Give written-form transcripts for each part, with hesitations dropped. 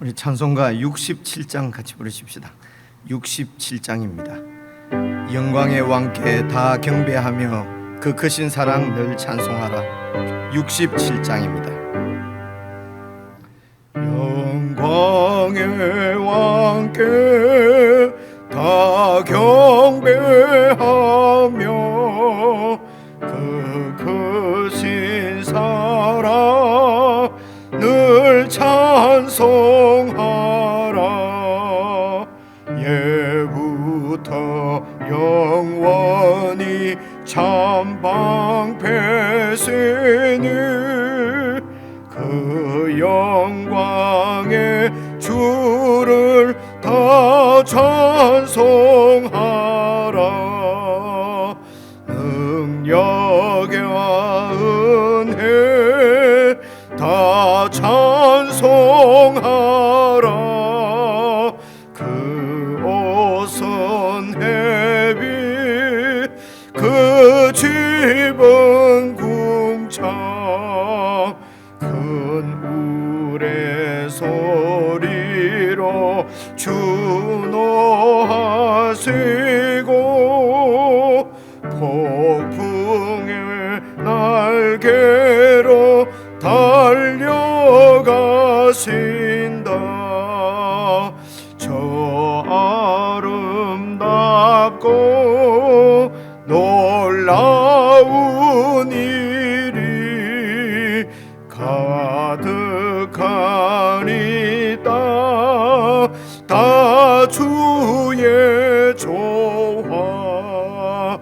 우리 찬송가 67장 같이 부르십시다. 67장입니다. 영광의 왕께 다 경배하며 그 크신 사랑 늘 찬송하라. 67장입니다. 영광의 왕께 다 경배하며 그 크신 사랑 늘 찬송하라. 예부터 영원히 참방패시니 그 영광의 주를 다 찬송하라. 능력과 은혜 다 찬송하라. 그 오선 해빛 그 짙은 궁창 큰 우레 소리로 주노하시고 폭풍의 날개로 달려가신다. 저 아름답고 놀라운 일이 가득하니까 다 주의 조화.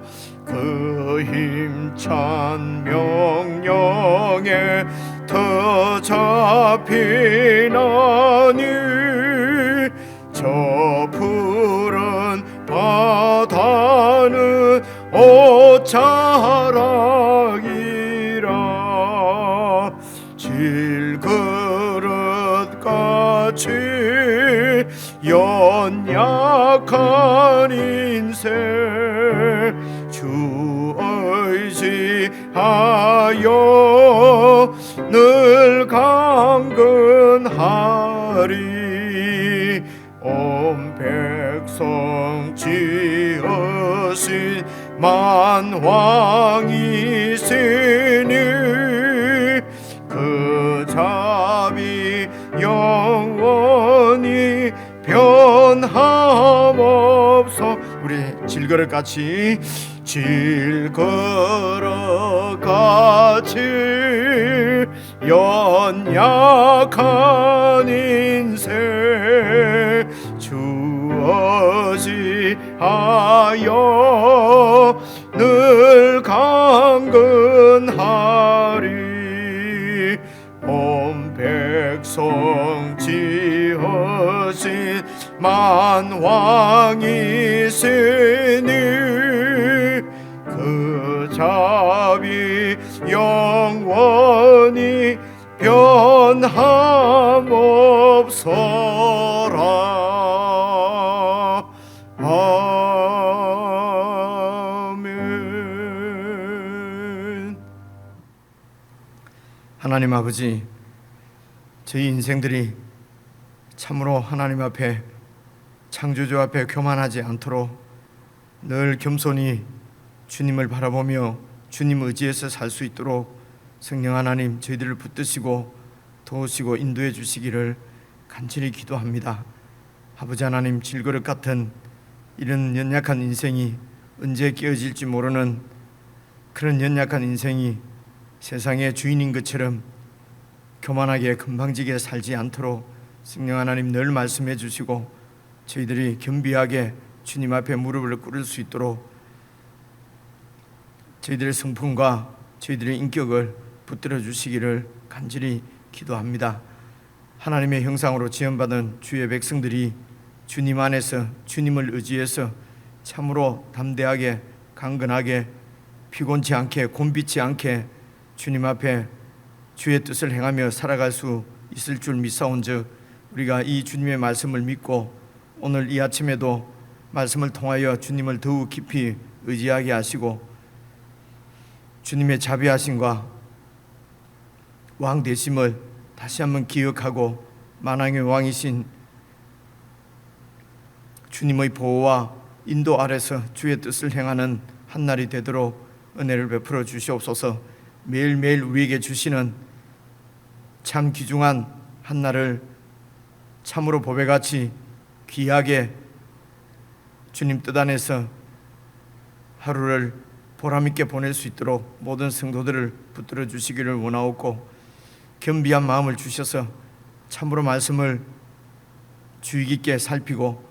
그 힘찬 명령에 더 잡히나니 저 푸른 바다는 옷자락이라. 질그릇같이 연약한 인생 주 의지하여 늘 강건하리. 온 백성 지으신 만왕이시니 그 자비 영원히 변함없어. 우리 질그릇같이 질그릇같이 연약한 인생 주 의지하여 늘 강건하리. 온 백성 지으신 만왕이시니 그 자비 영원히 변함없어라. 아멘. 하나님 아버지, 저희 인생들이 참으로 하나님 앞에, 창조주 앞에 교만하지 않도록 늘 겸손히 주님을 바라보며 주님 의지해서 살 수 있도록 성령 하나님 저희들을 붙드시고 도우시고 인도해 주시기를 간절히 기도합니다. 아버지 하나님, 질그릇 같은 이런 연약한 인생이 언제 깨어질지 모르는 그런 연약한 인생이 세상의 주인인 것처럼 교만하게 건방지게 살지 않도록 성령 하나님 늘 말씀해 주시고 저희들이 겸비하게 주님 앞에 무릎을 꿇을 수 있도록 저희들의 성품과 저희들의 인격을 붙들어 주시기를 간절히 기도합니다. 하나님의 형상으로 지음받은 주의 백성들이 주님 안에서 주님을 의지해서 참으로 담대하게 강건하게 피곤치 않게 곤비치 않게 주님 앞에 주의 뜻을 행하며 살아갈 수 있을 줄 믿사온즉 우리가 이 주님의 말씀을 믿고 오늘 이 아침에도 말씀을 통하여 주님을 더욱 깊이 의지하게 하시고 주님의 자비하심과 왕 되심을 다시 한번 기억하고 만왕의 왕이신 주님의 보호와 인도 아래서 주의 뜻을 행하는 한 날이 되도록 은혜를 베풀어 주시옵소서. 매일매일 우리에게 주시는 참 귀중한 한 날을 참으로 보배같이 귀하게 주님 뜻 안에서 하루를 보람있게 보낼 수 있도록 모든 성도들을 붙들어 주시기를 원하옵고, 겸비한 마음을 주셔서 참으로 말씀을 주의 깊게 살피고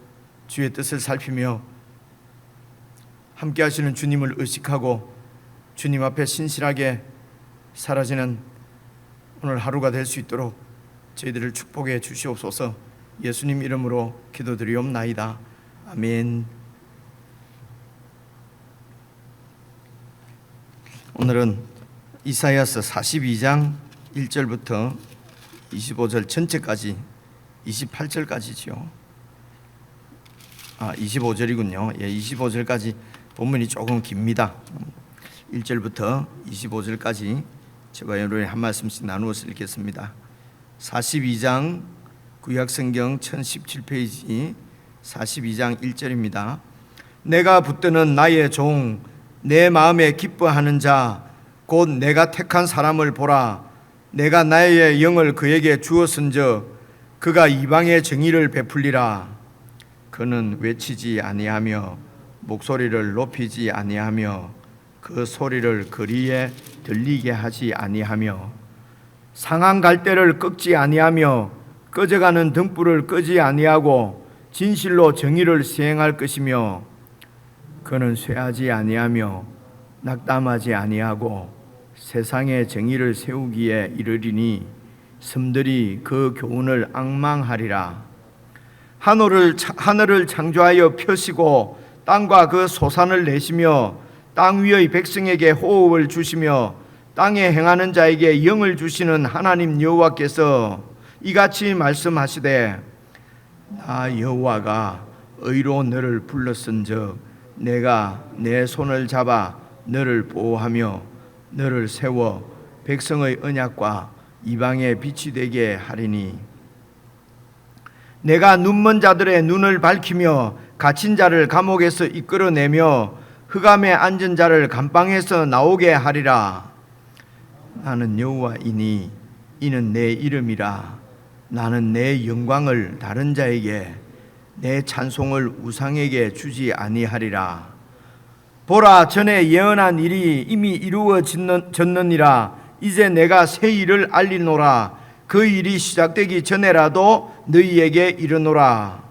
주의 뜻을 살피며 함께 하시는 주님을 의식하고 주님 앞에 신실하게 사라지는 오늘 하루가 될 수 있도록 저희들을 축복해 주시옵소서. 예수님 이름으로 기도드리옵나이다. 아멘. 오늘은 이사야서 42장 1절부터 25절 전체까지 28절까지죠. 25절이군요. 예, 25절까지 본문이 조금 깁니다. 1절부터 25절까지 제가 여러분이 한 말씀씩 나누어서 읽겠습니다. 42장 구약성경 1017페이지 42장 1절입니다. 내가 붙드는 나의 종, 내 마음에 기뻐하는 자, 곧 내가 택한 사람을 보라. 내가 나의 영을 그에게 주었은즉 그가 이방의 정의를 베풀리라. 그는 외치지 아니하며 목소리를 높이지 아니하며 그 소리를 거리에 들리게 하지 아니하며 상한 갈대를 꺾지 아니하며 꺼져가는 등불을 끄지 아니하고 진실로 정의를 시행할 것이며 그는 쇠하지 아니하며 낙담하지 아니하고 세상에 정의를 세우기에 이르리니 섬들이 그 교훈을 앙망하리라. 하늘을 창조하여 펴시고 땅과 그 소산을 내시며 땅 위의 백성에게 호흡을 주시며 땅에 행하는 자에게 영을 주시는 하나님 여호와께서 이같이 말씀하시되 나 여호와가 의로 너를 불렀은즉 내가 내 손을 잡아 너를 보호하며 너를 세워 백성의 언약과 이방의 빛이 되게 하리니 내가 눈먼 자들의 눈을 밝히며 갇힌 자를 감옥에서 이끌어내며 흑암에 앉은 자를 감방에서 나오게 하리라. 나는 여호와이니 이는 내 이름이라. 나는 내 영광을 다른 자에게 내 찬송을 우상에게 주지 아니하리라. 보라, 전에 예언한 일이 이미 이루어졌느니라. 이제 내가 새 일을 알리노라. 그 일이 시작되기 전에라도 너희에게 이르노라.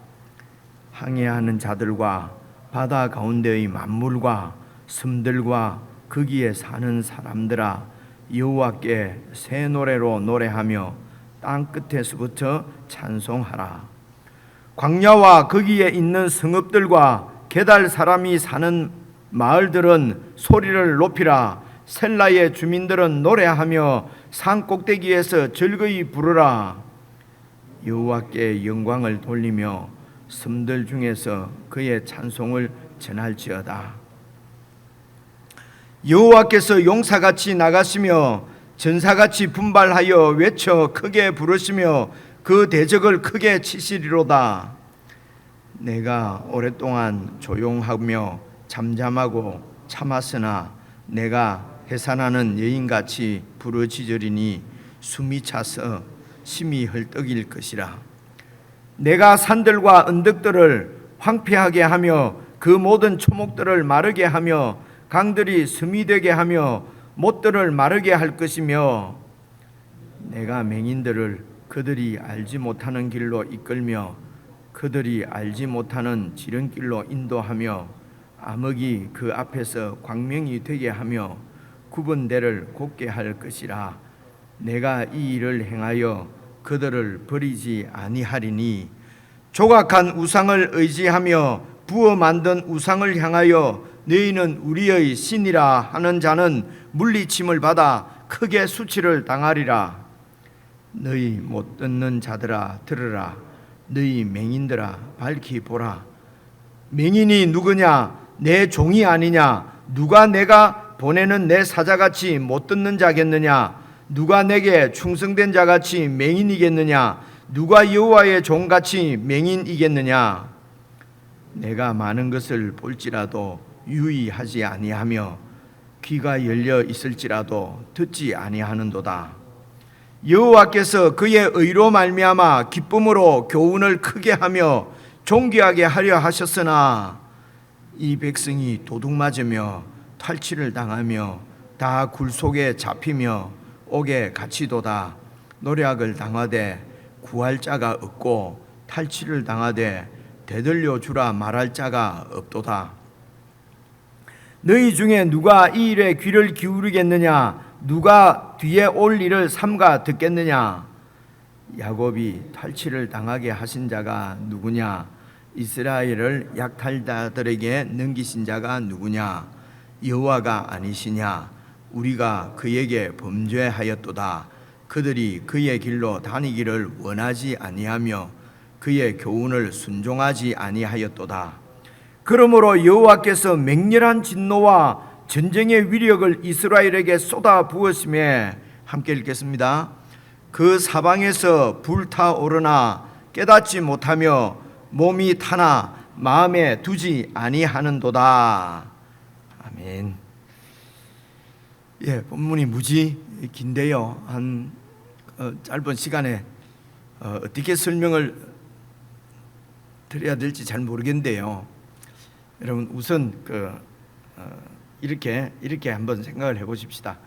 항해하는 자들과 바다 가운데의 만물과 섬들과 거기에 사는 사람들아, 여호와께 새 노래로 노래하며 땅 끝에서부터 찬송하라. 광야와 거기에 있는 성읍들과 게달 사람이 사는 마을들은 소리를 높이라. 셀라의 주민들은 노래하며 산 꼭대기에서 즐거이 부르라. 여호와께 영광을 돌리며 섬들 중에서 그의 찬송을 전할지어다. 여호와께서 용사같이 나가시며 전사같이 분발하여 외쳐 크게 부르시며 그 대적을 크게 치시리로다. 내가 오랫동안 조용하며 잠잠하고 참았으나 내가 해산하는 여인같이 부르짖으리니 숨이 차서 심히 헐떡일 것이라. 내가 산들과 언덕들을 황폐하게 하며 그 모든 초목들을 마르게 하며 강들이 섬이 되게 하며 못들을 마르게 할 것이며 내가 맹인들을 그들이 알지 못하는 길로 이끌며 그들이 알지 못하는 지름길로 인도하며 암흑이 그 앞에서 광명이 되게 하며 굽은 데를 곧게 할 것이라. 내가 이 일을 행하여 그들을 버리지 아니하리니 조각한 우상을 의지하며 부어 만든 우상을 향하여 너희는 우리의 신이라 하는 자는 물리침을 받아 크게 수치를 당하리라. 너희 못 듣는 자들아 들으라. 너희 맹인들아 밝히 보라. 맹인이 누구냐? 내 종이 아니냐? 누가 내가 보내는 내 사자같이 못 듣는 자겠느냐? 누가 내게 충성된 자같이 맹인이겠느냐? 누가 여호와의 종같이 맹인이겠느냐? 내가 많은 것을 볼지라도 유의하지 아니하며 귀가 열려 있을지라도 듣지 아니하는도다. 여호와께서 그의 의로 말미암아 기쁨으로 교훈을 크게 하며 존귀하게 하려 하셨으나 이 백성이 도둑 맞으며 탈취를 당하며 다 굴 속에 잡히며 옥에 갇히도다. 노략을 당하되 구할 자가 없고 탈취를 당하되 되돌려 주라 말할 자가 없도다. 너희 중에 누가 이 일에 귀를 기울이겠느냐? 누가 뒤에 올 일을 삼가 듣겠느냐? 야곱이 탈취를 당하게 하신 자가 누구냐? 이스라엘을 약탈자들에게 넘기신 자가 누구냐? 여호와가 아니시냐? 우리가 그에게 범죄하였도다. 그들이 그의 길로 다니기를 원하지 아니하며 그의 교훈을 순종하지 아니하였도다. 그러므로 여호와께서 맹렬한 진노와 전쟁의 위력을 이스라엘에게 쏟아 부었음에, 함께 읽겠습니다. 그 사방에서 불타오르나 깨닫지 못하며 몸이 타나 마음에 두지 아니하는도다. 아멘. 예, 본문이 무지 긴데요. 한 짧은 시간에 어떻게 설명을 드려야 될지 잘 모르겠는데요. 여러분 우선 이렇게 한번 생각을 해보십시다.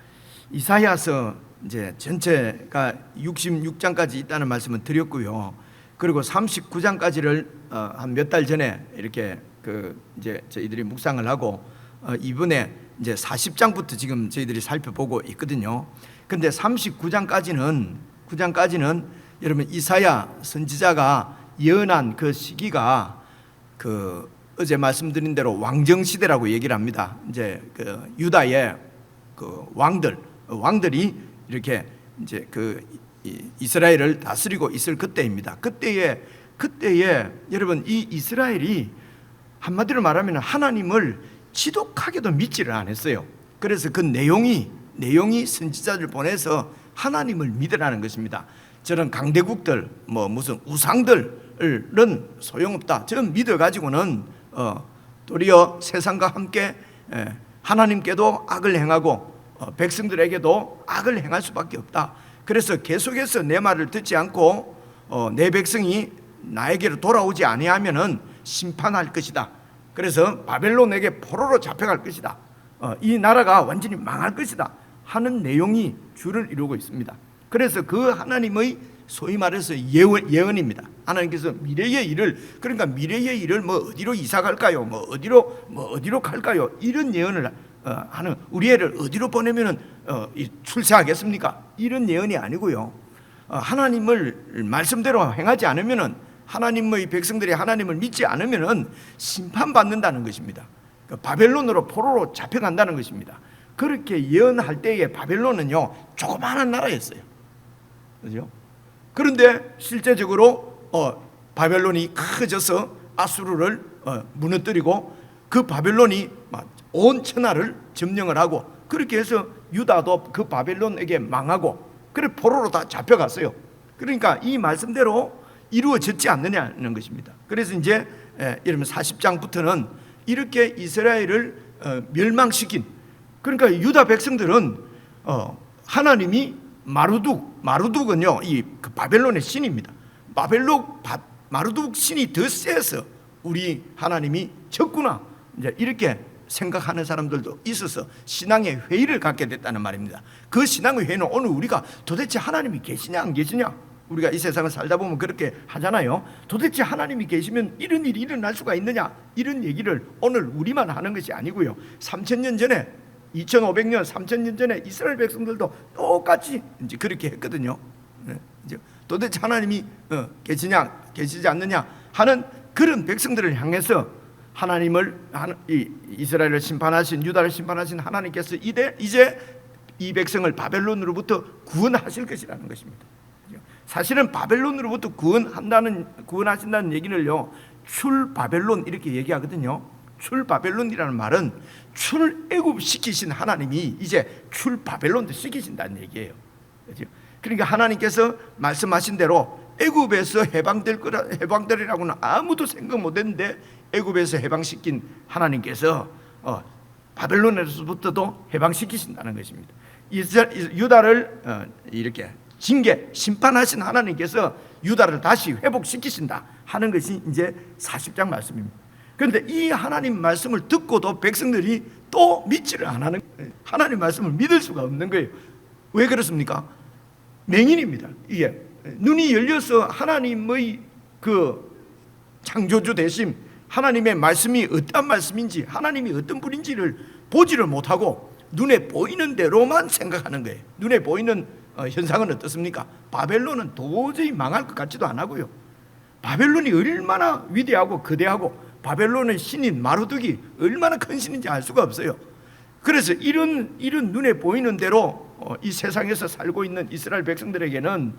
이사야서 이제 전체가 66장까지 있다는 말씀을 드렸고요. 그리고 39장까지를 한 몇 달 전에 이렇게 이제 저희들이 묵상을 하고 이번에 이제 40장부터 지금 저희들이 살펴보고 있거든요. 근데 39장까지는 여러분 이사야 선지자가 예언한 그 시기가 어제 말씀드린 대로 왕정 시대라고 얘기를 합니다. 이제 유다의 왕들이 이렇게 이제 이스라엘을 다스리고 있을 그때입니다. 그때에 여러분 이 이스라엘이 한마디로 말하면 하나님을 지독하게도 믿지를 않았어요. 그래서 그 내용이 선지자를 보내서 하나님을 믿으라는 것입니다. 저런 강대국들 무슨 우상들은 소용없다. 저는 믿어가지고는 도리어 세상과 함께 하나님께도 악을 행하고 백성들에게도 악을 행할 수밖에 없다. 그래서 계속해서 내 말을 듣지 않고 내 백성이 나에게로 돌아오지 아니하면은 심판할 것이다. 그래서 바벨론에게 포로로 잡혀갈 것이다. 이 나라가 완전히 망할 것이다 하는 내용이 주를 이루고 있습니다. 그래서 그 하나님의 소위 말해서 예언입니다. 하나님께서 미래의 일을, 그러니까 미래의 일을 어디로 이사 갈까요? 어디로 갈까요? 이런 예언을 하는, 우리 애를 어디로 보내면은 출세하겠습니까? 이런 예언이 아니고요. 하나님을 말씀대로 행하지 않으면은, 하나님의 백성들이 하나님을 믿지 않으면은 심판받는다는 것입니다. 바벨론으로 포로로 잡혀간다는 것입니다. 그렇게 예언할 때에 바벨론은요 조그마한 나라였어요. 그죠? 그런데 실제적으로 바벨론이 커져서 아수르를 무너뜨리고 그 바벨론이 온 천하를 점령을 하고, 그렇게 해서 유다도 그 바벨론에게 망하고, 그래 포로로 다 잡혀갔어요. 그러니까 이 말씀대로 이루어졌지 않느냐는 것입니다. 그래서 이제 여러분 40장부터는 이렇게 이스라엘을 멸망시킨, 그러니까 유다 백성들은 하나님이 마루둑은요 그 바벨론의 신입니다. 마루둑 신이 더 세서 우리 하나님이 적구나, 이제 이렇게 생각하는 사람들도 있어서 신앙의 회의를 갖게 됐다는 말입니다. 그 신앙의 회의는 오늘 우리가 도대체 하나님이 계시냐 안 계시냐, 우리가 이 세상을 살다 보면 그렇게 하잖아요. 도대체 하나님이 계시면 이런 일이 일어날 수가 있느냐, 이런 얘기를 오늘 우리만 하는 것이 아니고요. 3000년 전에 2500년 3000년 전에 이스라엘 백성들도 똑같이 이제 그렇게 했거든요. 이제 도대체 하나님이 계시냐 계시지 않느냐 하는 그런 백성들을 향해서 하나님을, 이스라엘을 심판하신, 유다를 심판하신 하나님께서 이제 이 백성을 바벨론으로부터 구원하실 것이라는 것입니다. 사실은 바벨론으로부터 구원하신다는 얘기를요 출바벨론 이렇게 얘기하거든요. 출바벨론이라는 말은 출애굽시키신 하나님이 이제 출바벨론도 시키신다는 얘기예요. 그러니까 하나님께서 말씀하신 대로 애굽에서 해방되리라고는 아무도 생각 못했는데 애굽에서 해방시킨 하나님께서 바벨론에서부터도 해방시키신다는 것입니다. 유다를 이렇게 심판하신 하나님께서 유다를 다시 회복시키신다 하는 것이 이제 40장 말씀입니다. 그런데 이 하나님 말씀을 듣고도 백성들이 또 믿지를 안 하는 거예요. 하나님 말씀을 믿을 수가 없는 거예요. 왜 그렇습니까? 맹인입니다. 이게 눈이 열려서 하나님의 그 창조주 되심, 하나님의 말씀이 어떤 말씀인지, 하나님이 어떤 분인지를 보지를 못하고 눈에 보이는 대로만 생각하는 거예요. 눈에 보이는 현상은 어떻습니까? 바벨론은 도저히 망할 것 같지도 안 하고요. 바벨론이 얼마나 위대하고 거대하고 바벨론의 신인 마루드기 얼마나 큰 신인지 알 수가 없어요. 그래서 이런 눈에 보이는 대로 이 세상에서 살고 있는 이스라엘 백성들에게는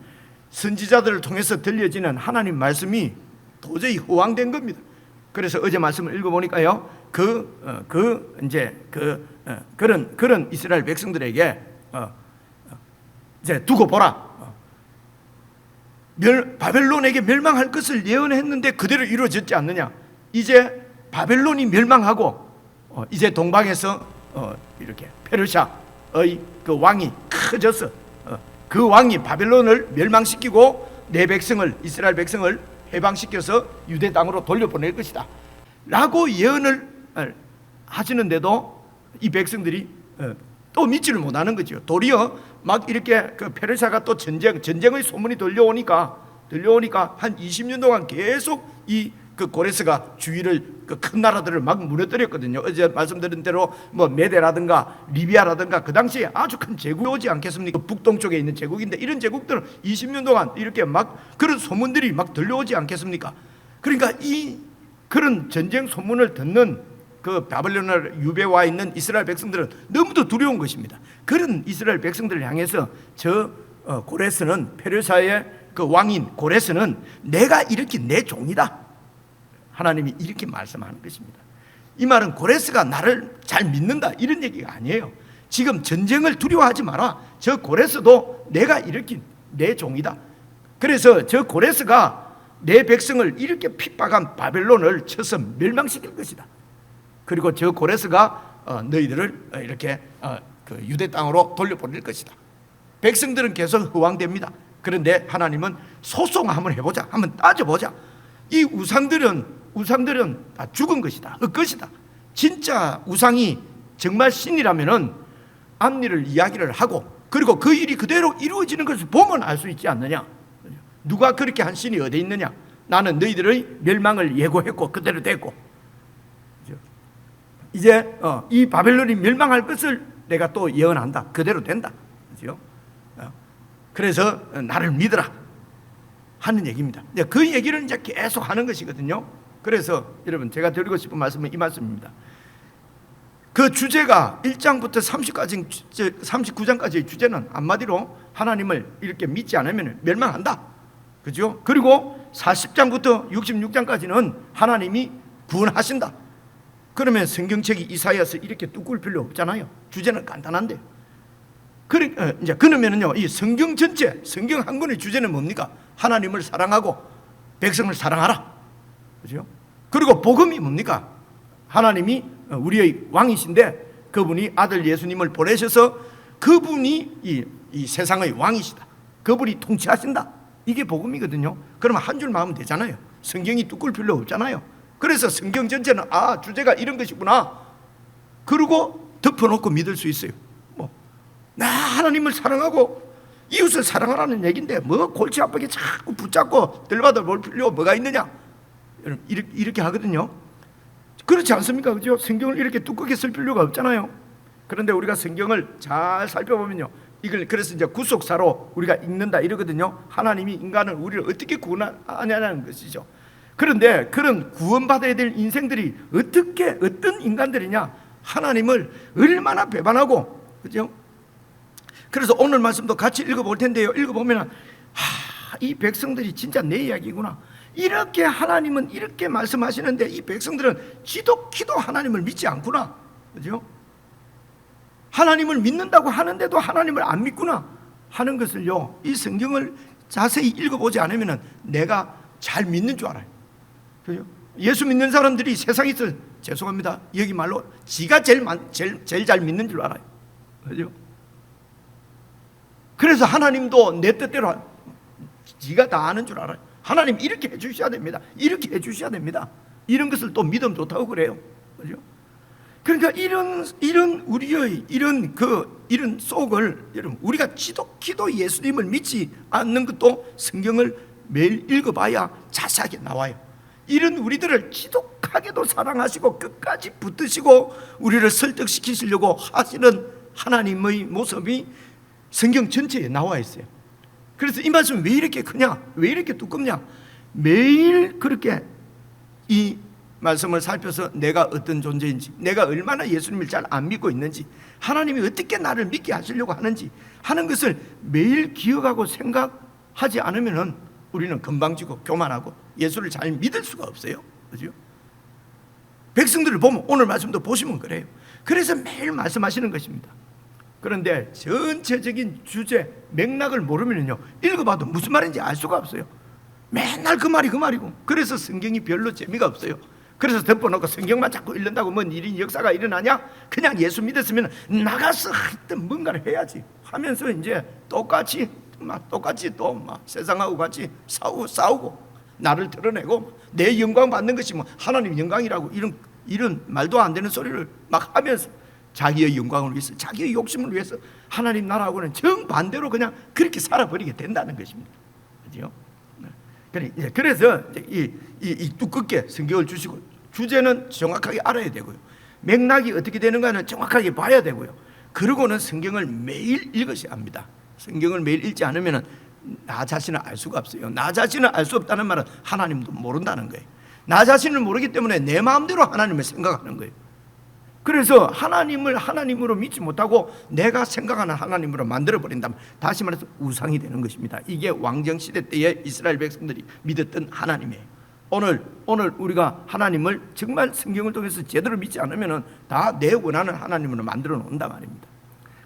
선지자들을 통해서 들려지는 하나님 말씀이 도저히 허황된 겁니다. 그래서 어제 말씀을 읽어보니까요, 그런 이스라엘 백성들에게 이제 두고 보라. 바벨론에게 멸망할 것을 예언했는데 그대로 이루어졌지 않느냐. 이제 바벨론이 멸망하고 이제 동방에서 이렇게 페르시아의 그 왕이 커져서 그 왕이 바벨론을 멸망시키고 내 백성을, 이스라엘 백성을 해방시켜서 유대 땅으로 돌려보낼 것이다 라고 예언을 하시는데도 이 백성들이 또 믿지를 못하는 거죠. 도리어 막 이렇게 그 페르시아가 또 전쟁의 소문이 들려오니까 한 20년 동안 계속 그 고레스가 주위를 그 큰 나라들을 막 무너뜨렸거든요. 어제 말씀드린 대로 뭐 메데라든가 리비아라든가 그 당시에 아주 큰 제국이 오지 않겠습니까? 북동쪽에 있는 제국인데 이런 제국들은 20년 동안 이렇게 막 그런 소문들이 막 들려오지 않겠습니까? 그러니까 그런 전쟁 소문을 듣는 그 바벨론을 유배와 있는 이스라엘 백성들은 너무도 두려운 것입니다. 그런 이스라엘 백성들을 향해서 고레스는, 페르시아의 그 왕인 고레스는 내가 일으킨 내 종이다, 하나님이 이렇게 말씀하는 것입니다. 이 말은 고레스가 나를 잘 믿는다 이런 얘기가 아니에요. 지금 전쟁을 두려워하지 마라. 저 고레스도 내가 일으킨 내 종이다. 그래서 저 고레스가 내 백성을 이렇게 핍박한 바벨론을 쳐서 멸망시킬 것이다. 그리고 저 고레스가 너희들을 이렇게 그 유대 땅으로 돌려보낼 것이다. 백성들은 계속 허황됩니다. 그런데 하나님은 소송 한번 해보자, 한번 따져보자. 이 우상들은 다 죽은 것이다, 헛것이다. 진짜 우상이 정말 신이라면은 앞일을 이야기를 하고 그리고 그 일이 그대로 이루어지는 것을 보면 알 수 있지 않느냐. 누가 그렇게 한 신이 어디 있느냐. 나는 너희들의 멸망을 예고했고 그대로 됐고, 이제 이 바벨론이 멸망할 것을 내가 또 예언한다, 그대로 된다. 그래서 나를 믿으라 하는 얘기입니다. 그 얘기를 이제 계속 하는 것이거든요. 그래서 여러분, 제가 드리고 싶은 말씀은 이 말씀입니다. 그 주제가 1장부터 39장까지의 주제는 한마디로 하나님을 이렇게 믿지 않으면 멸망한다, 그죠? 그리고 40장부터 66장까지는 하나님이 구원하신다. 그러면 성경책이 이사야서 이렇게 뚜꿀 필요 없잖아요. 주제는 간단한데. 이제 그러면은요, 이 성경 전체, 성경 한 권의 주제는 뭡니까? 하나님을 사랑하고 백성을 사랑하라, 그죠? 그리고 복음이 뭡니까? 하나님이 우리의 왕이신데 그분이 아들 예수님을 보내셔서 그분이 이 세상의 왕이시다, 그분이 통치하신다, 이게 복음이거든요. 그러면 한 줄만 하면 되잖아요. 성경이 뚜꿀 필요 없잖아요. 그래서 성경 전체는 주제가 이런 것이구나, 그리고 덮어놓고 믿을 수 있어요. 나 하나님을 사랑하고 이웃을 사랑하라는 얘기인데 뭐 골치 아프게 자꾸 붙잡고 들받아 볼 필요가 뭐가 있느냐, 이렇게 하거든요. 그렇지 않습니까? 그죠? 성경을 이렇게 두껍게 쓸 필요가 없잖아요. 그런데 우리가 성경을 잘 살펴보면요, 이걸 그래서 이제 구속사로 우리가 읽는다 이러거든요. 하나님이 인간을, 우리를 어떻게 구원하냐는 것이죠. 그런데 그런 구원받아야 될 인생들이 어떤 인간들이냐, 하나님을 얼마나 배반하고, 그죠? 그래서 오늘 말씀도 같이 읽어볼 텐데요, 읽어보면 이 백성들이 진짜 내 이야기구나, 이렇게 하나님은 이렇게 말씀하시는데 이 백성들은 지독히도 하나님을 믿지 않구나, 그죠? 하나님을 믿는다고 하는데도 하나님을 안 믿구나 하는 것을요, 이 성경을 자세히 읽어보지 않으면 내가 잘 믿는 줄 알아요. 그죠? 예수 믿는 사람들이 세상에서, 죄송합니다, 여기 말로 지가 제일 잘 믿는 줄 알아요. 그죠? 그래서 하나님도 내 뜻대로 지가 다 아는 줄 알아요. 하나님 이렇게 해주셔야 됩니다. 이렇게 해주셔야 됩니다. 이런 것을 또 믿으면 좋다고 그래요. 그죠? 그러니까 이런 우리의 이런 속을, 여러분, 우리가 기도 예수님을 믿지 않는 것도 성경을 매일 읽어봐야 자세하게 나와요. 이런 우리들을 지독하게도 사랑하시고 끝까지 붙드시고 우리를 설득시키시려고 하시는 하나님의 모습이 성경 전체에 나와 있어요. 그래서 이 말씀 왜 이렇게 크냐, 왜 이렇게 두껍냐, 매일 그렇게 이 말씀을 살펴서 내가 어떤 존재인지, 내가 얼마나 예수님을 잘 안 믿고 있는지, 하나님이 어떻게 나를 믿게 하시려고 하는지 하는 것을 매일 기억하고 생각하지 않으면 우리는 건방지고 교만하고 예수를 잘 믿을 수가 없어요. 그죠? 백성들을 보면, 오늘 말씀도 보시면 그래요. 그래서 매일 말씀하시는 것입니다. 그런데 전체적인 주제, 맥락을 모르면요, 읽어봐도 무슨 말인지 알 수가 없어요. 맨날 그 말이고. 그래서 성경이 별로 재미가 없어요. 그래서 덮어놓고 성경만 자꾸 읽는다고 뭔 일인 역사가 일어나냐? 그냥 예수 믿었으면 나가서 하여튼 뭔가를 해야지 하면서 이제 똑같이 또 막 세상하고 같이 싸우고 나를 드러내고 내 영광 받는 것이 뭐 하나님 영광이라고 이런 말도 안 되는 소리를 막 하면서 자기의 영광을 위해서, 자기의 욕심을 위해서 하나님 나라하고는 정반대로 그냥 그렇게 살아버리게 된다는 것입니다. 그죠? 그래서 이 두껍게 성경을 주시고, 주제는 정확하게 알아야 되고요, 맥락이 어떻게 되는가는 정확하게 봐야 되고요, 그러고는 성경을 매일 읽으셔야 합니다. 성경을 매일 읽지 않으면 나 자신을 알 수가 없어요. 나 자신을 알 수 없다는 말은 하나님도 모른다는 거예요. 나 자신을 모르기 때문에 내 마음대로 하나님을 생각하는 거예요. 그래서 하나님을 하나님으로 믿지 못하고 내가 생각하는 하나님으로 만들어버린다면, 다시 말해서 우상이 되는 것입니다. 이게 왕정시대 때의 이스라엘 백성들이 믿었던 하나님이에요. 오늘 우리가 하나님을 정말 성경을 통해서 제대로 믿지 않으면 다 내 원하는 하나님으로 만들어 놓는단 말입니다.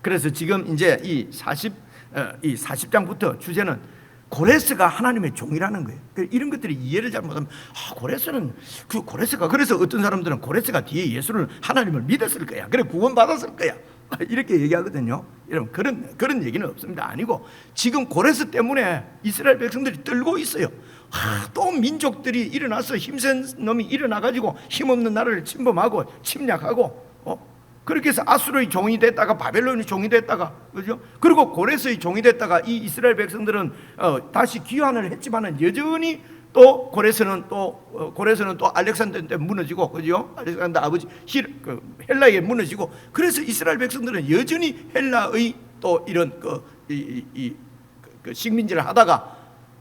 그래서 지금 이제 이 40장부터 주제는 고레스가 하나님의 종이라는 거예요. 이런 것들이 이해를 잘못하면 고레스가 그래서 어떤 사람들은 고레스가 뒤에 예수를, 하나님을 믿었을 거야, 그래 구원받았을 거야, 이렇게 얘기하거든요. 여러분, 그런 얘기는 없습니다. 아니고 지금 고레스 때문에 이스라엘 백성들이 떨고 있어요. 또 민족들이 일어나서 힘센 놈이 일어나가지고 힘없는 나라를 침범하고 침략하고, 그렇게 해서 아수르의 종이 됐다가 바벨론의 종이 됐다가, 그죠? 그리고 고레스의 종이 됐다가 이 이스라엘 백성들은 다시 귀환을 했지만은 여전히 또 고레스는 또 알렉산더 때 무너지고, 그죠? 알렉산더 아버지 헬라에 무너지고, 그래서 이스라엘 백성들은 여전히 헬라의 또 이런 식민지를 하다가,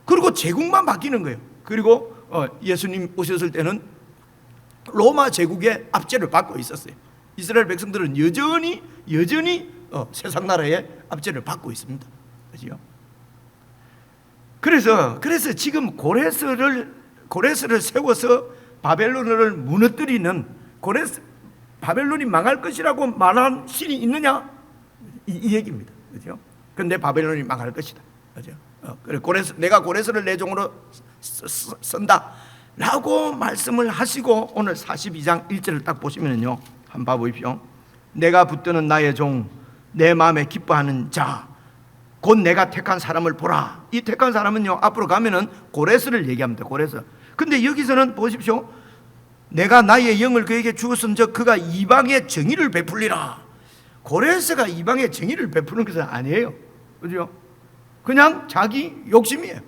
그리고 제국만 바뀌는 거예요. 그리고 예수님 오셨을 때는 로마 제국의 압제를 받고 있었어요. 이스라엘 백성들은 여전히 세상 나라의 압제를 받고 있습니다. 그죠? 그래서 지금 고레스를 세워서 바벨론을 무너뜨리는, 바벨론이 망할 것이라고 말한 신이 있느냐? 이 얘기입니다. 그죠? 근데 바벨론이 망할 것이다. 그죠? 그래, 내가 고레스를 내 종으로 쓴다 라고 말씀을 하시고, 오늘 42장 1절을 딱 보시면요, 한번 봐보십시오. 내가 붙드는 나의 종, 내 마음에 기뻐하는 자, 곧 내가 택한 사람을 보라. 이 택한 사람은요, 앞으로 가면은 고레스를 얘기합니다. 고레스. 근데 여기서는 보십시오. 내가 나의 영을 그에게 주었은즉 그가 이방의 정의를 베풀리라. 고레스가 이방의 정의를 베푸는 것은 아니에요. 그죠? 그냥 자기 욕심이에요.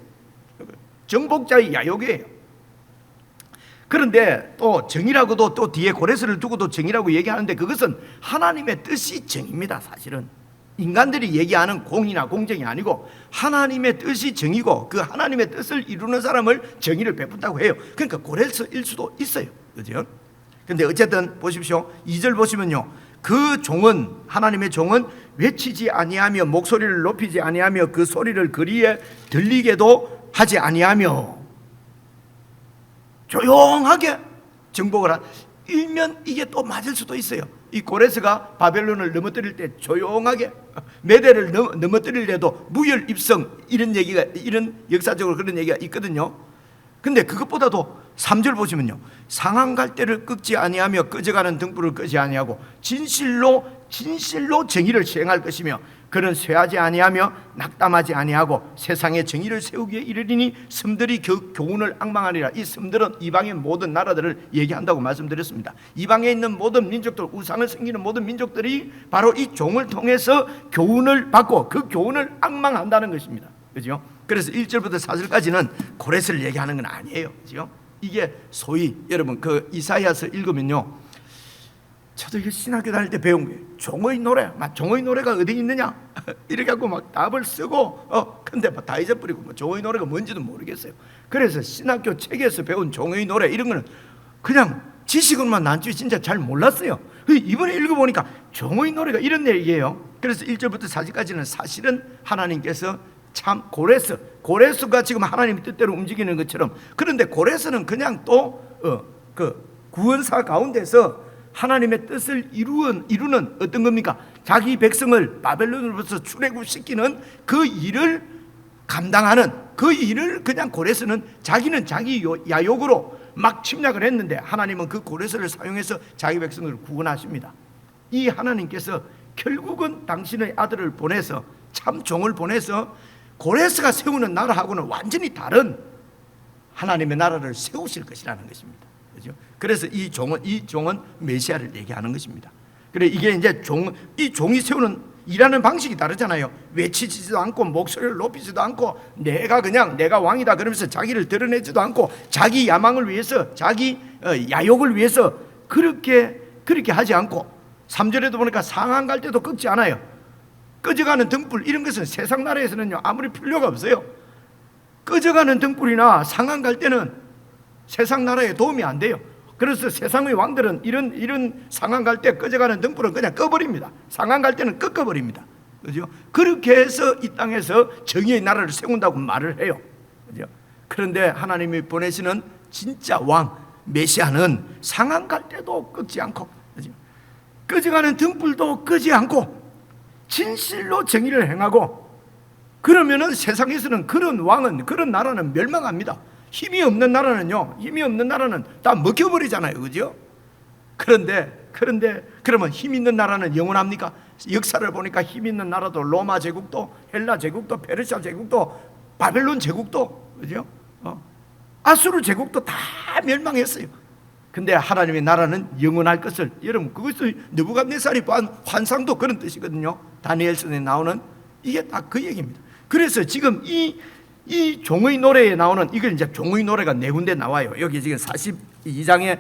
정복자의 야욕이에요. 그런데 또 정의라고도 또 뒤에 고레스를 두고도 정의라고 얘기하는데, 그것은 하나님의 뜻이 정의입니다. 사실은 인간들이 얘기하는 공이나 공정이 아니고 하나님의 뜻이 정의고, 그 하나님의 뜻을 이루는 사람을 정의를 베푼다고 해요. 그러니까 고레스일 수도 있어요. 그죠? 근데 어쨌든 보십시오. 2절 보시면요, 그 종은, 하나님의 종은 외치지 아니하며 목소리를 높이지 아니하며 그 소리를 거리에 들리게도 하지 아니하며 조용하게 정복을 일면 이게 또 맞을 수도 있어요. 이 고레스가 바벨론을 넘어뜨릴 때 조용하게 매대를 넘어뜨리려도 무혈입성, 이런 얘기가, 이런 역사적으로 그런 얘기가 있거든요. 근데 그것보다도 3절 보시면요, 상한 갈대를 꺾지 아니하며 꺼져가는 등불을 끄지 아니하고 진실로 정의를 시행할 것이며 그는 쇠하지 아니하며 낙담하지 아니하고 세상에 정의를 세우기에 이르리니 섬들이 교훈을 앙망하리라. 이 섬들은 이방의 모든 나라들을 얘기한다고 말씀드렸습니다. 이방에 있는 모든 민족들, 우상을 섬기는 모든 민족들이 바로 이 종을 통해서 교훈을 받고 그 교훈을 앙망한다는 것입니다. 그죠? 그래서 1절부터 4절까지는 고레스를 얘기하는 건 아니에요. 그죠? 이게 소위 여러분 그 이사야서 읽으면요, 저도 이거 신학교 다닐 때 배운 거예요. 종의 노래, 종의 노래가 어디 있느냐 이렇게 하고 막 답을 쓰고 근데 다 잊어버리고 종의 노래가 뭔지도 모르겠어요. 그래서 신학교 책에서 배운 종의 노래 이런 거는 그냥 지식으로만 난지 진짜 잘 몰랐어요. 이번에 읽어보니까 종의 노래가 이런 얘기예요. 그래서 1절부터 4절까지는 사실은 하나님께서 참 고레스가 지금 하나님의 뜻대로 움직이는 것처럼, 그런데 고레스는 그냥 또 그 구원사 가운데서 하나님의 뜻을 이루는 어떤 겁니까? 자기 백성을 바벨론으로부터 출애굽시키는 그 일을 감당하는, 그 일을 그냥 고레스는 자기는 자기 야욕으로 막 침략을 했는데 하나님은 그 고레스를 사용해서 자기 백성을 구원하십니다. 이 하나님께서 결국은 당신의 아들을 보내서, 참 종을 보내서 고레스가 세우는 나라하고는 완전히 다른 하나님의 나라를 세우실 것이라는 것입니다. 그렇죠? 그래서 이 종은 메시아를 얘기하는 것입니다. 그래, 이게 이제 이 종이 세우는 일하는 방식이 다르잖아요. 외치지도 않고 목소리를 높이지도 않고 내가 왕이다 그러면서 자기를 드러내지도 않고 자기 야망을 위해서, 자기 야욕을 위해서 그렇게 하지 않고, 3절에도 보니까 상한 갈 때도 꺾지 않아요. 꺼져가는 등불 이런 것은 세상 나라에서는요 아무리 필요가 없어요. 꺼져가는 등불이나 상한 갈 때는 세상 나라에 도움이 안 돼요. 그래서 세상의 왕들은 이런 상한 갈 때 꺼져가는 등불은 그냥 꺼버립니다. 상한 갈 때는 꺾어버립니다. 그죠? 그렇게 해서 이 땅에서 정의의 나라를 세운다고 말을 해요. 그죠? 그런데 하나님이 보내시는 진짜 왕 메시아는 상한 갈 때도 꺾지 않고, 그죠? 꺼져가는 등불도 끄지 않고 진실로 정의를 행하고, 그러면은 세상에서는 그런 왕은, 그런 나라는 멸망합니다. 힘이 없는 나라는 다 먹혀버리잖아요. 그죠? 그런데 그러면 힘 있는 나라는 영원합니까? 역사를 보니까 힘 있는 나라도 로마 제국도, 헬라 제국도, 페르시아 제국도, 바벨론 제국도, 그죠? 아수르 제국도 다 멸망했어요. 근데 하나님의 나라는 영원할 것을, 여러분 그것을 느부갓네살이 본 환상도 그런 뜻이거든요. 다니엘서에 나오는 이게 다 그 얘기입니다. 그래서 지금 이 종의 노래에 나오는, 이걸 이제 종의 노래가 네 군데 나와요. 여기 지금 42장에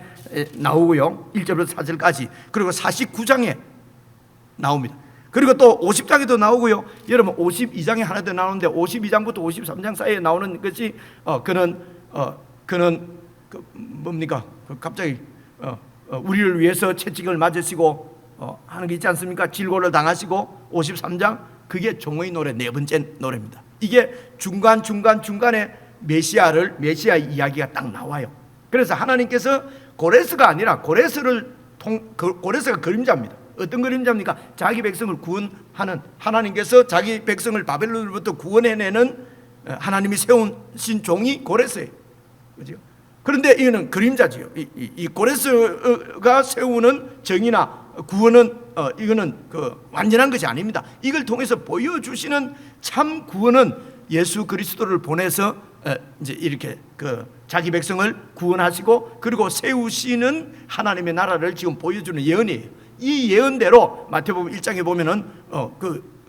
나오고요, 1절부터 4절까지. 그리고 49장에 나옵니다. 그리고 또 50장에도 나오고요. 여러분 52장에 하나 더 나오는데 52장부터 53장 사이에 나오는 것이 그는 뭡니까? 갑자기 우리를 위해서 채찍을 맞으시고 하는 게 있지 않습니까? 질고를 당하시고, 53장 그게 종의 노래 네 번째 노래입니다. 이게 중간에 메시아 이야기가 딱 나와요. 그래서 하나님께서 고레스가 아니라 고레스가 그림자입니다. 어떤 그림자입니까? 자기 백성을 구원하는, 하나님께서 자기 백성을 바벨론으로부터 구원해내는 하나님이 세우신 종이 고레스예요. 그죠? 그런데 이거는 그림자지요. 이 고레스가 세우는 정의나 구원은 이거는 그 완전한 것이 아닙니다. 이걸 통해서 보여주시는 참 구원은 예수 그리스도를 보내서 이제 이렇게 그 자기 백성을 구원하시고 그리고 세우시는 하나님의 나라를 지금 보여주는 예언이에요. 이 예언대로 마태복음 1장에 보면은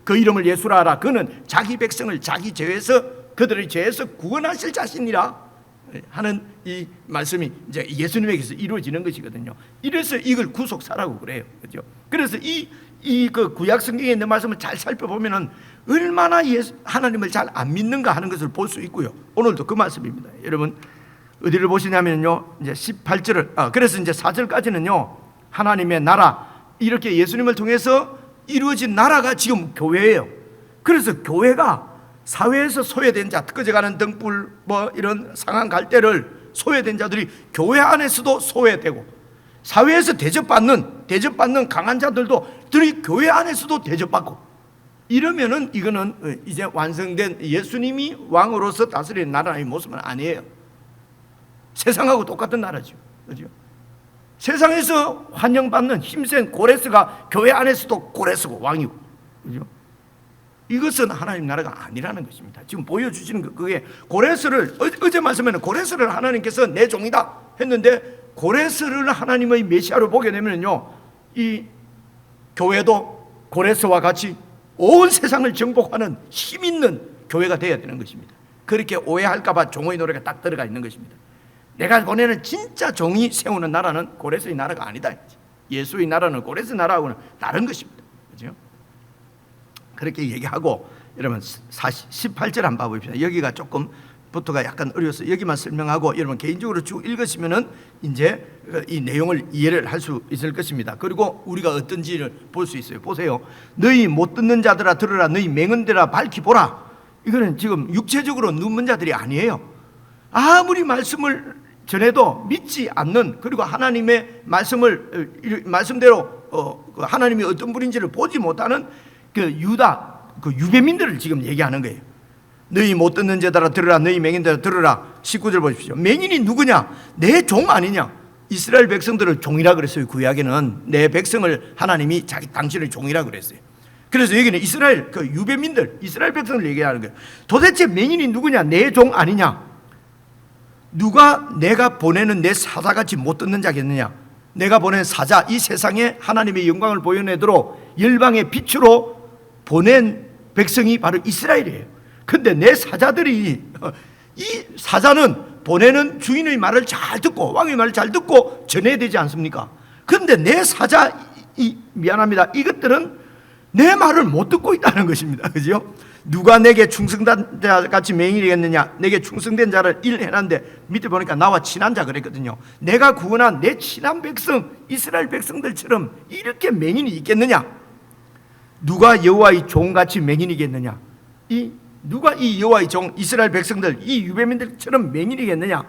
그 이름을 예수라 하라. 그는 자기 백성을 자기 죄에서, 그들의 죄에서 구원하실 자신이라 하는 이 말씀이 이제 예수님에게서 이루어지는 것이거든요. 이래서 이걸 구속사라고 그래요. 그죠? 그래서 그 구약 성경에 있는 말씀을 잘 살펴보면은 얼마나 하나님을 잘 안 믿는가 하는 것을 볼 수 있고요. 오늘도 그 말씀입니다. 여러분 어디를 보시냐면요, 이제 18절을 그래서 이제 4절까지는요, 하나님의 나라, 이렇게 예수님을 통해서 이루어진 나라가 지금 교회예요. 그래서 교회가 사회에서 소외된 자, 꺼져가는 등불 이런 상한 갈대를 소외된 자들이 교회 안에서도 소외되고, 사회에서 대접받는 강한 자들도 교회 안에서도 대접받고, 이러면은 이거는 이제 완성된 예수님이 왕으로서 다스리는 나라의 모습은 아니에요. 세상하고 똑같은 나라죠. 그죠? 세상에서 환영받는 힘센 고레스가 교회 안에서도 고레스고 왕이고, 그죠? 이것은 하나님 나라가 아니라는 것입니다. 지금 보여주시는 그게 고레스를 어제 말씀에는 고레스를 하나님께서 내 종이다 했는데, 고레스를 하나님의 메시아로 보게 되면요, 이 교회도 고레스와 같이 온 세상을 정복하는 힘 있는 교회가 되어야 되는 것입니다. 그렇게 오해할까봐 종의 노래가 딱 들어가 있는 것입니다. 내가 보내는 진짜 종이 세우는 나라는 고레스의 나라가 아니다. 예수의 나라는 고레스 나라하고는 다른 것입니다. 그렇죠? 그렇게 얘기하고, 여러분 18절 한번 봐봅시다. 여기가 조금부터가 약간 어려워서 여기만 설명하고 여러분 개인적으로 쭉 읽으시면은 이제 이 내용을 이해를 할 수 있을 것입니다. 그리고 우리가 어떤지를 볼 수 있어요. 보세요. 너희 못 듣는 자들아 들으라. 너희 맹은들아 밝히 보라. 이거는 지금 육체적으로 눈먼 자들이 아니에요. 아무리 말씀을 전에도 믿지 않는, 그리고 하나님의 말씀대로 하나님이 어떤 분인지를 보지 못하는 그 유다, 그 유배민들을 지금 얘기하는 거예요. 너희 못 듣는 자들아 들으라. 너희 맹인들아 들으라. 19절 보십시오. 맹인이 누구냐? 내 종 아니냐? 이스라엘 백성들을 종이라 그랬어요. 구약에는 내 백성을 하나님이 당신의 종이라 그랬어요. 그래서 여기는 이스라엘 그 유배민들, 이스라엘 백성을 얘기하는 거예요. 도대체 맹인이 누구냐? 내 종 아니냐? 누가 내가 보내는 내 사자같이 못 듣는 자겠느냐? 내가 보낸 사자, 이 세상에 하나님의 영광을 보여내도록 열방의 빛으로 보낸 백성이 바로 이스라엘이에요. 근데 내 사자들이, 이 사자는 보내는 주인의 말을 잘 듣고 왕의 말을 잘 듣고 전해야 되지 않습니까? 근데 내 사자, 미안합니다, 이것들은 내 말을 못 듣고 있다는 것입니다. 그죠? 누가 내게 충성된 자같이 맹인이겠느냐? 내게 충성된 자를 일해놨는데, 밑에 보니까 나와 친한 자 그랬거든요. 내가 구원한 내 친한 백성 이스라엘 백성들처럼 이렇게 맹인이 있겠느냐? 누가 여호와의 종같이 맹인이겠느냐? 누가 이 여호와의 종 이스라엘 백성들, 이 유배민들처럼 맹인이겠느냐?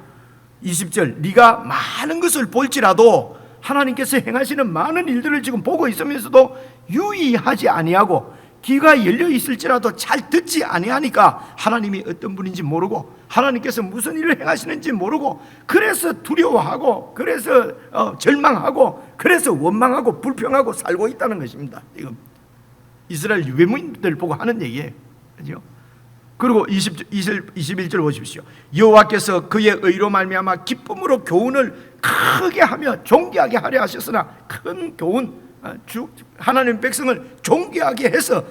20절, 네가 많은 것을 볼지라도, 하나님께서 행하시는 많은 일들을 지금 보고 있으면서도 유의하지 아니하고 귀가 열려 있을지라도 잘 듣지 아니하니까 하나님이 어떤 분인지 모르고 하나님께서 무슨 일을 행하시는지 모르고, 그래서 두려워하고, 그래서 절망하고, 그래서 원망하고 불평하고 살고 있다는 것입니다. 이건 이스라엘 유배민들 보고 하는 얘기예요. 그렇죠? 그리고 21절 보십시오. 여호와께서 그의 의로 말미암아 기쁨으로 교훈을 크게 하며 존귀하게 하려 하셨으나, 큰 교훈, 하나님 백성을 존귀하게 해서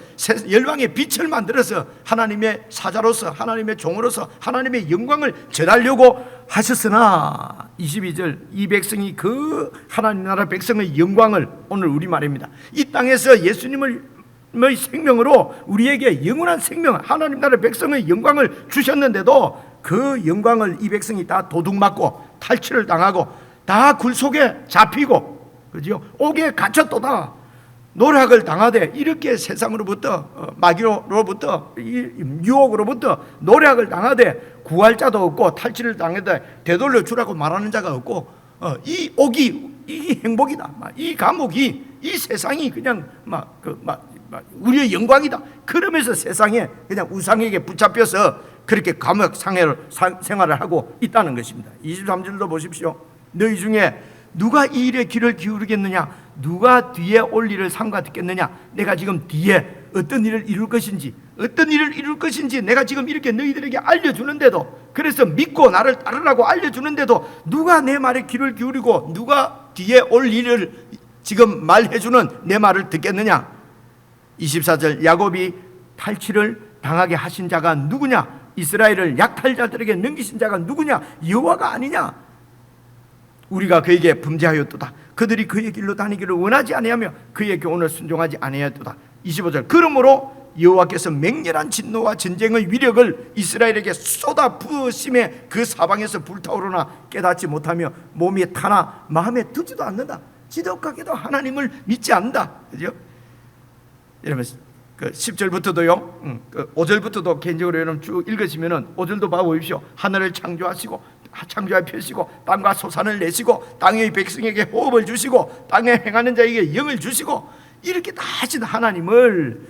열방의 빛을 만들어서 하나님의 사자로서, 하나님의 종으로서 하나님의 영광을 전하려고 하셨으나, 22절, 이 백성이 그 하나님 나라 백성의 영광을, 오늘 우리말입니다, 이 땅에서 예수님의 생명으로 우리에게 영원한 생명, 하나님 나라 백성의 영광을 주셨는데도 그 영광을 이 백성이 다 도둑맞고 탈취를 당하고 다 굴 속에 잡히고, 그죠? 옥에 갇혔도다 노략을 당하되, 이렇게 세상으로부터 마귀로부터 유혹으로부터 노략을 당하되 구할 자도 없고 탈취를 당하되 되돌려 주라고 말하는 자가 없고, 이 옥이, 이 행복이다, 이 감옥이, 이 세상이 그냥 우리의 영광이다, 그러면서 세상에 그냥 우상에게 붙잡혀서 그렇게 감옥 생활을 하고 있다는 것입니다. 23절도 보십시오. 너희 중에 누가 이 일에 귀를 기울이겠느냐? 누가 뒤에 올 일을 삼가 듣겠느냐? 내가 지금 뒤에 어떤 일을 이룰 것인지, 내가 지금 이렇게 너희들에게 알려주는데도, 그래서 믿고 나를 따르라고 알려주는데도 누가 내 말에 귀를 기울이고 누가 뒤에 올 일을 지금 말해주는 내 말을 듣겠느냐? 24절, 야곱이 탈취를 당하게 하신 자가 누구냐? 이스라엘을 약탈자들에게 넘기신 자가 누구냐? 여호와가 아니냐? 우리가 그에게 범죄하였도다. 그들이 그의 길로 다니기를 원하지 아니하며 그의 교훈을 순종하지 아니하였도다. 25절, 그러므로 여호와께서 맹렬한 진노와 전쟁의 위력을 이스라엘에게 쏟아 부으심에 그 사방에서 불타오르나 깨닫지 못하며 몸이 타나 마음에 두지도 않는다. 지독하게도 하나님을 믿지 않는다. 그죠? 이러면서 그 10절부터도요, 그 5절부터도 개인적으로 여러분 쭉 읽으시면은 5절도 봐보십시오. 하늘을 창조하시고 창조하여 펴시고 땅과 소산을 내시고 땅의 백성에게 호흡을 주시고 땅에 행하는 자에게 영을 주시고, 이렇게 다 하신 하나님을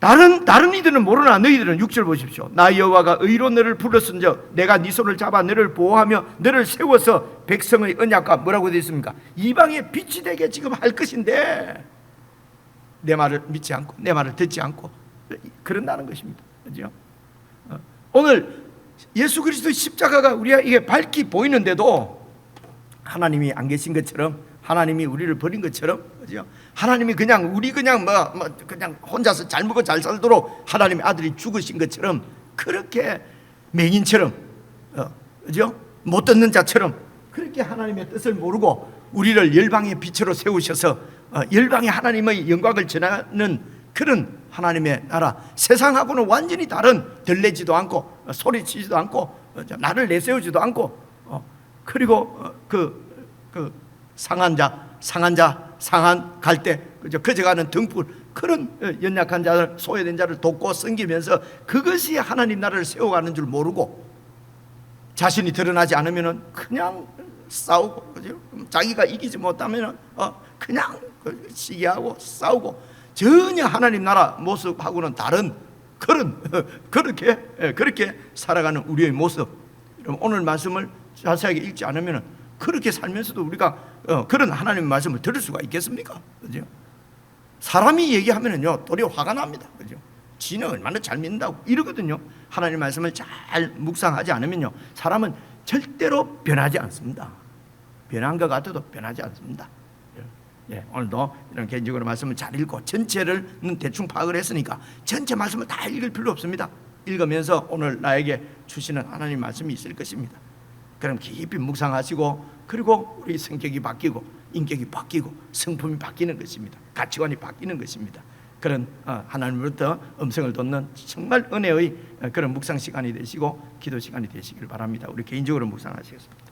다른 이들은 모르나 너희들은 6절 보십시오. 나 여호와가 의로 너를 불렀은즉 내가 네 손을 잡아 너를 보호하며 너를 세워서 백성의 언약과 뭐라고 되어 있습니까? 이방의 빛이 되게 지금 할 것인데 내 말을 믿지 않고 내 말을 듣지 않고 그런다는 것입니다. 그죠? 오늘 예수 그리스도의 십자가가 우리에게 밝히 보이는데도 하나님이 안 계신 것처럼, 하나님이 우리를 버린 것처럼, 그죠? 하나님이 그냥 우리 그냥 그냥 혼자서 잘 먹고 잘 살도록 하나님의 아들이 죽으신 것처럼, 그렇게 맹인처럼, 그죠? 못 듣는 자처럼 그렇게 하나님의 뜻을 모르고 우리를 열방의 빛으로 세우셔서 열방의 하나님의 영광을 전하는 그런 하나님의 나라, 세상하고는 완전히 다른, 들리지도 않고 소리치지도 않고 나를 내세우지도 않고, 그리고 그 상한 갈대, 거져가는 등불, 그런 연약한 자를, 소외된 자를 돕고 섬기면서 그것이 하나님 나라를 세워가는 줄 모르고, 자신이 드러나지 않으면 그냥 싸우고, 그죠? 자기가 이기지 못하면 그냥 시기하고 싸우고, 전혀 하나님 나라 모습하고는 다른 그렇게 살아가는 우리의 모습. 오늘 말씀을 자세하게 읽지 않으면 그렇게 살면서도 우리가 그런 하나님의 말씀을 들을 수가 있겠습니까? 그죠? 사람이 얘기하면은요 도리어 화가 납니다. 그죠? 지는 얼마나 잘 믿는다고 이러거든요. 하나님의 말씀을 잘 묵상하지 않으면요 사람은 절대로 변하지 않습니다. 변한 것 같아도 변하지 않습니다. 오늘도 이런 개인적으로 말씀을 잘 읽고 전체를 대충 파악을 했으니까 전체 말씀을 다 읽을 필요 없습니다. 읽으면서 오늘 나에게 주시는 하나님 말씀이 있을 것입니다. 그럼 깊이 묵상하시고, 그리고 우리 성격이 바뀌고 인격이 바뀌고 성품이 바뀌는 것입니다. 가치관이 바뀌는 것입니다. 그런 하나님으로부터 음성을 듣는 정말 은혜의 그런 묵상 시간이 되시고 기도 시간이 되시길 바랍니다. 우리 개인적으로 묵상하시겠습니다.